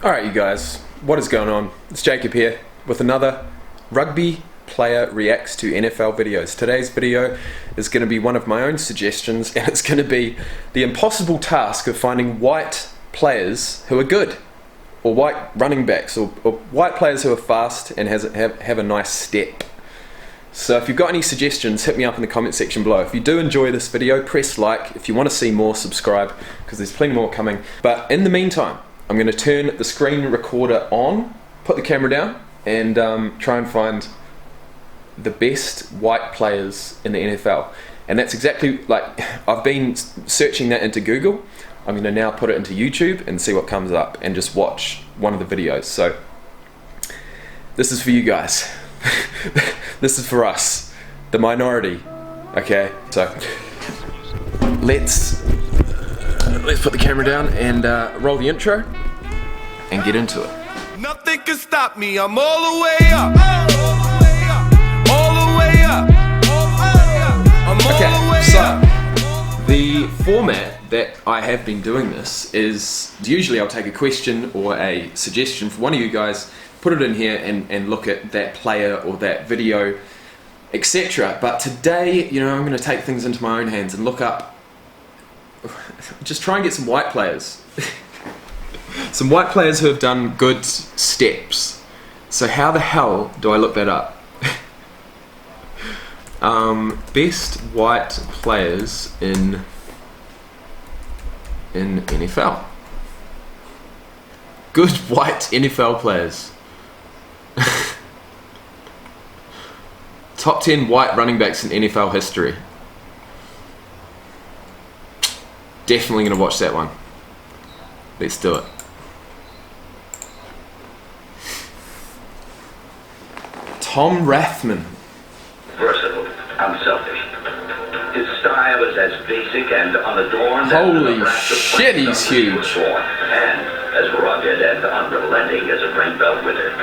Alright you guys, what is going on? It's Jacob here with another Rugby Player Reacts to NFL videos. Today's video is going to be one of my own suggestions, and it's going to be the impossible task of finding white players who are good, or white running backs, or white players who are fast and have a nice step. So if you've got any suggestions, hit me up in the comment section below. If you do enjoy this video, press like. If you want to see more, subscribe, because there's plenty more coming. But in the meantime, I'm going to turn the screen recorder on, put the camera down, and try and find the best white players in the NFL. And that's exactly like, I've been searching that into Google. I'm going to now put it into YouTube and see what comes up and just watch one of the videos. So this is for you guys. This is for us, the minority. Okay, so let's put the camera down and roll the intro and get into it. Nothing can stop me. I'm all the way up. All the way up. Okay, so the format that I have been doing this is usually I'll take a question or a suggestion for one of you guys, put it in here and look at that player or that video, etc. But today, you know, I'm going to take things into my own hands and look up, just try and get some white players. Some white players who have done good steps. So how the hell do I look that up? Best white players in NFL. Good white NFL players. Top 10 white running backs in NFL history. Definitely going to watch that one. Let's do it. Tom Rathman. Versatile, unselfish. His style is as basic and unadorned Holy as shit, he's huge. And as rugged and unrelenting as a grain belt winter.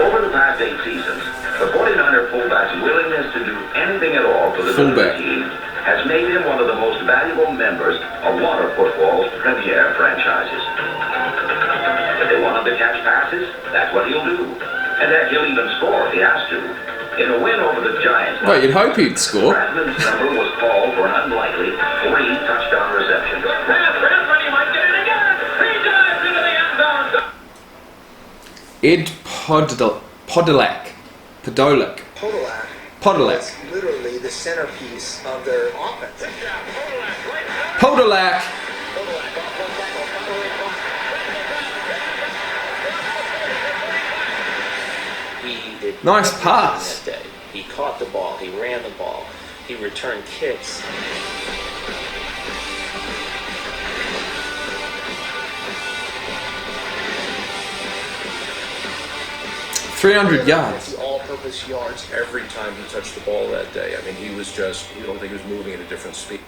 Over the past 8 seasons, the 49er fullback's willingness to do anything at all for the team has made him one of the most valuable members of one of football's premier franchises. If they want him to catch passes, that's what he'll do. And that he'll even score if he has to. In a win over the Giants, well, you'd hope he'd score. Bradman's number was called for an unlikely 3 touchdown receptions. He might get it again. He dives into the end zone. Ed Podolak. Is literally the centerpiece of their offense. Podolak. He did Nice pass. that day. He caught the ball, he ran the ball, he returned kicks. $300 yards. All-purpose yards every time he touched the ball that day. I mean, he was just, you don't think he was moving at a different speed.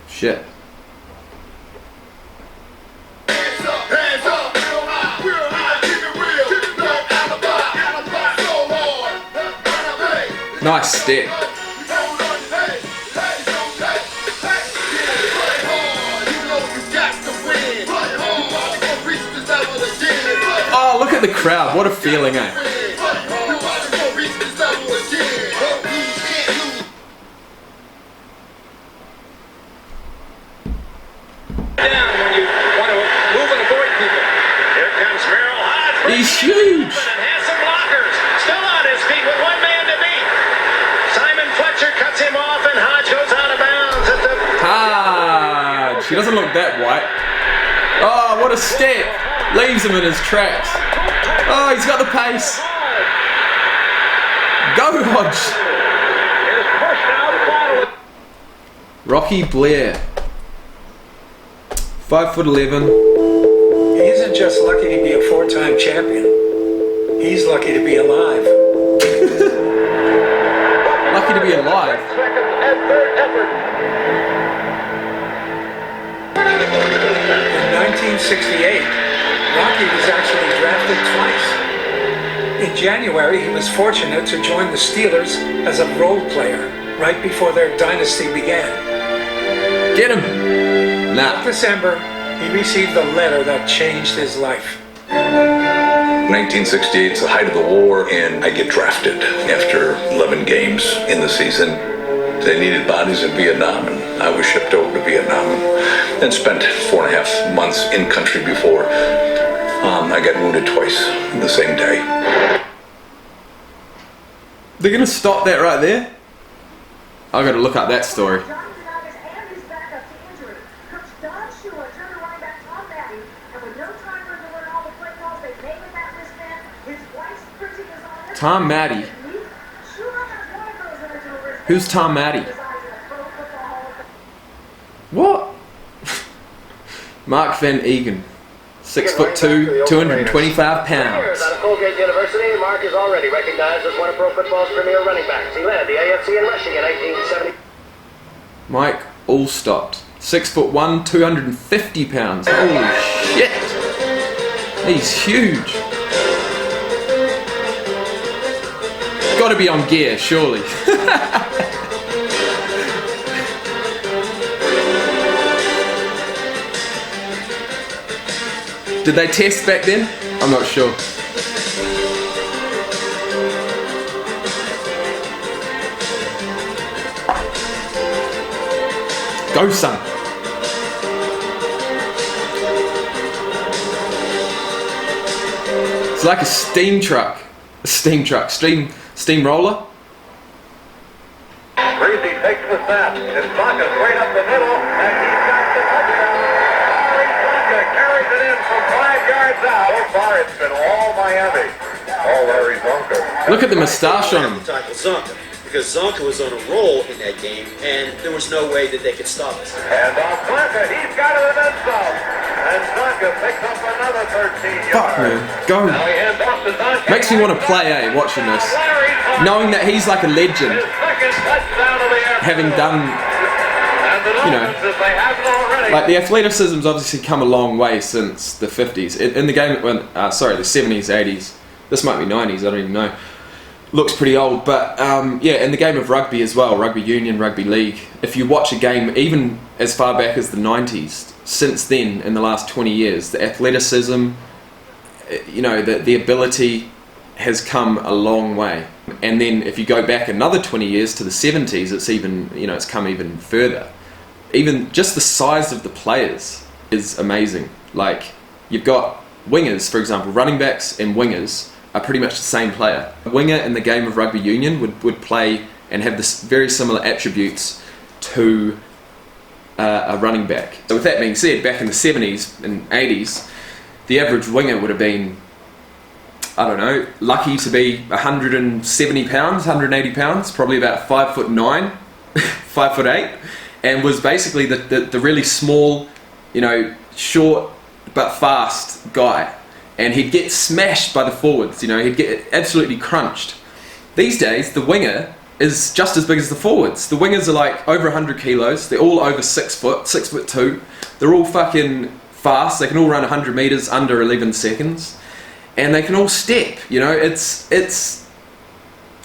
Shit. Nice step. Oh, look at the crowd. What a feeling, eh? He's huge. Has some blockers. Still on his feet with one man to beat. Simon Fletcher cuts him off and Hodge goes out of bounds at the... Hodge. He doesn't look that white. Oh, what a step. Leaves him in his tracks. Oh, he's got the pace. Go, Hodge. Rocky Blair. 5'11". He isn't just lucky to be a 4-time champion. He's lucky to be alive. Lucky to be alive. In 1968, Rocky was actually drafted twice. In January, he was fortunate to join the Steelers as a role player right before their dynasty began. Get him! Nah. December, he received a letter that changed his life. 1968 is the height of the war, and I get drafted after 11 games in the season. They needed bodies in Vietnam, and I was shipped over to Vietnam and then spent 4.5 months in country before I got wounded twice the same day. They're gonna stop that right there? I gotta look up that story. Tom Maddie. Who's Tom Maddie? What? Mark Van Egan. 6'2", 225 pounds. Out of Colgate University, Mark is already recognized as one of pro football's premier running backs. He led the AFC in rushing in 1970. Mike Allstott. 6'1", 250 pounds. Holy shit! He's huge. Gotta be on gear, surely. Did they test back then? I'm not sure. Go, son. It's like a steam truck. A steam truck. Steamroller. Breezy takes the snap. It's Blanca straight up the middle, and he's got the touchdown. Larry Blanca carries it in from 5 yards out. So far, it's been all Miami. All Larry Zonka. Look at the moustache on him. Tackle Zonka, because Zonka was on a roll in that game, and there was no way that they could stop us. And Blanca, he's got it in the zone. And Zonka picks up another 13 yards. Fuck, man. Go. Now he hands off to Zonka. Makes me want to play, watching this. Knowing that he's like a legend. Having done, you know, like the athleticism's obviously come a long way since the 50s. In the game, the 70s, 80s. This might be 90s, I don't even know. Looks pretty old, but yeah, in the game of rugby as well, rugby union, rugby league, if you watch a game even as far back as the 90s, since then, in the last 20 years, the athleticism, you know, the ability has come a long way. And then if you go back another 20 years to the 70s, it's even, you know, it's come even further. Even just the size of the players is amazing. Like, you've got wingers, for example, running backs and wingers are pretty much the same player. A winger in the game of rugby union would play and have this very similar attributes to a running back. So with that being said, back in the 70s and 80s, the average winger would have been, I don't know, lucky to be 170 pounds, 180 pounds, probably about 5'9", 5'8", and was basically the really small, you know, short but fast guy. And he'd get smashed by the forwards, you know, he'd get absolutely crunched. These days, the winger is just as big as the forwards. The wingers are like over 100 kilos, they're all over 6 foot, 6'2". They're all fucking fast, they can all run 100 meters under 11 seconds. And they can all step, you know, it's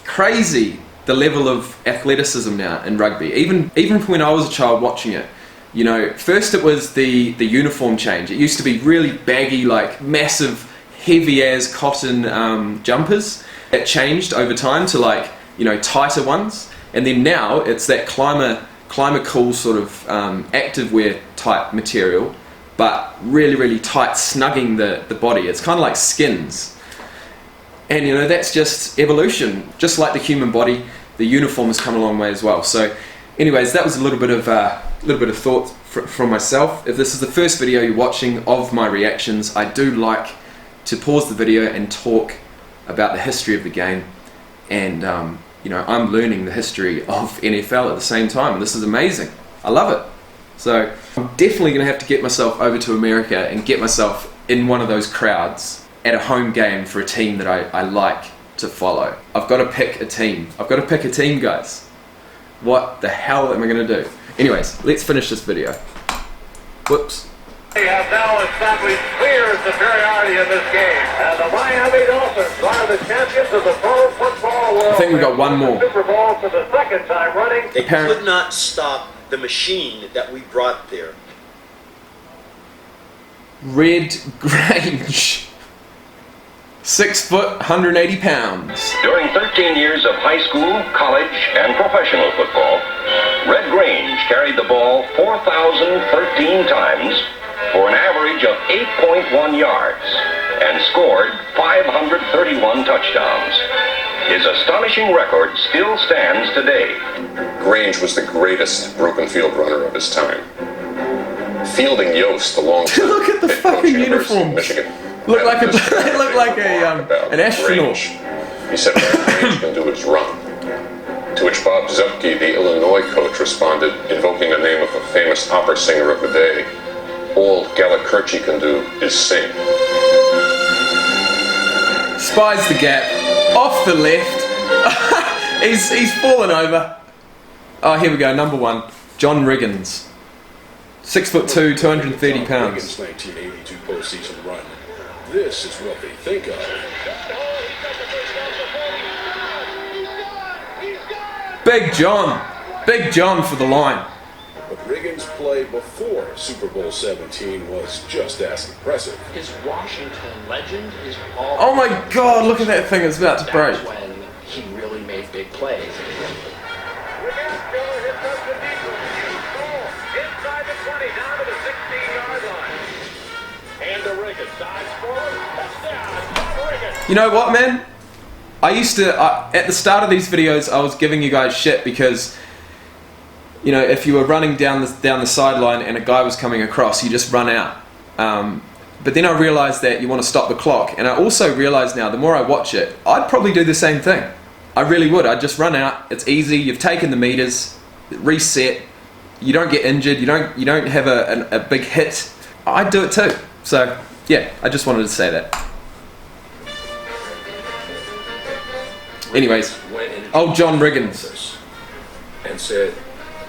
crazy the level of athleticism now in rugby. Even from when I was a child watching it, you know, first it was the uniform change. It used to be really baggy, like massive, heavy as cotton jumpers. It changed over time to like, you know, tighter ones. And then now it's that climber cool sort of activewear type material, but really, really tight, snugging the body. It's kind of like skins. And, you know, that's just evolution. Just like the human body, the uniform has come a long way as well. So, anyways, that was a little bit of thought from myself. If this is the first video you're watching of my reactions, I do like to pause the video and talk about the history of the game. And, you know, I'm learning the history of NFL at the same time. And this is amazing. I love it. So I'm definitely going to have to get myself over to America and get myself in one of those crowds at a home game for a team that I like to follow. I've got to pick a team. I've got to pick a team, guys. What the hell am I going to do? Anyways, let's finish this video. Whoops. They have now established clear superiority in this game. And the Miami Dolphins are the champions of the pro football world. I think we got one more. Super Bowl for the second time running. They could not stop the machine that we brought there. Red Grange. 6 foot, 180 pounds. During 13 years of high school, college, and professional football, Red Grange carried the ball 4,013 times for an average of 8.1 yards and scored 531 touchdowns. His astonishing record still stands today. Grange was the greatest broken field runner of his time. Fielding Yost alongside Look at the head coach fucking University of uniforms. Michigan. Look like an astronaut. Grange. He said what Grange can do is run. To which Bob Zupke, the Illinois coach, responded, invoking the name of a famous opera singer of the day, "All Gallikurchi can do is sing." Spies the gap. Off the left. he's fallen over. Oh, here we go. Number 1. John Riggins. 6'2", 230 pounds. Riggins' 1982 postseason run. This is what they think of. Big John. Big John for the line. But Riggins' play before Super Bowl 17 was just as impressive. His Washington legend is all. Oh my God! Look at that thing. It's about to break. That's when he really made big plays. Inside the 20, down to the 16-yard line. And to Riggins, dives forward, touchdown, Riggins. You know what, man? I used to, at the start of these videos, I was giving you guys shit because, you know, if you were running down the sideline and a guy was coming across, you just run out. But then I realized that you want to stop the clock, and I also realize now, the more I watch it, I'd probably do the same thing. I really would. I'd just run out. It's easy. You've taken the meters, reset. You don't get injured. You don't have a big hit. I'd do it too. So yeah, I just wanted to say that. Anyways, old John Riggins. And said,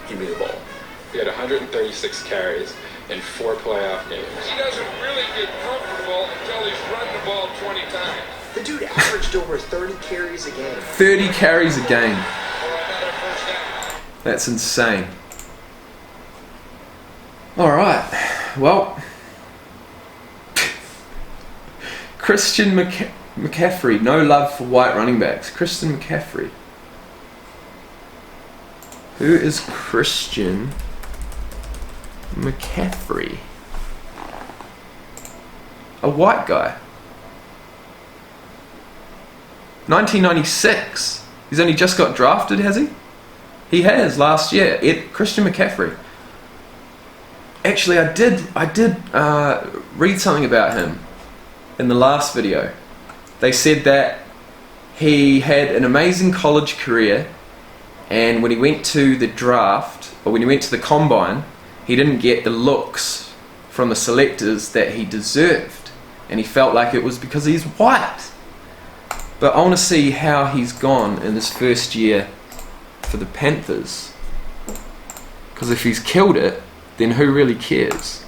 "Give me the ball." He had 136 carries in 4 playoff games. He doesn't really get comfortable until he's run the ball 20 times. The dude averaged over 30 carries a game. 30 carries a game. That's insane. Alright, well, Christian McCaffrey, no love for white running backs. Christian McCaffrey. Who is Christian McCaffrey? A white guy. 1996. He's only just got drafted, has he? He has, last year. Christian McCaffrey. Actually, I did read something about him in the last video. They said that he had an amazing college career, and when he went to the draft, or when he went to the combine, he didn't get the looks from the selectors that he deserved, and he felt like it was because he's white. But I want to see how he's gone in this first year for the Panthers, because if he's killed it, then who really cares?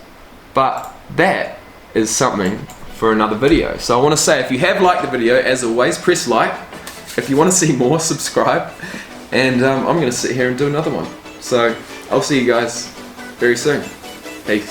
But that is something for another video. So I want to say, if you have liked the video, as always, press like. If you want to see more, subscribe. And I'm going to sit here and do another one. So I'll see you guys very soon. Peace.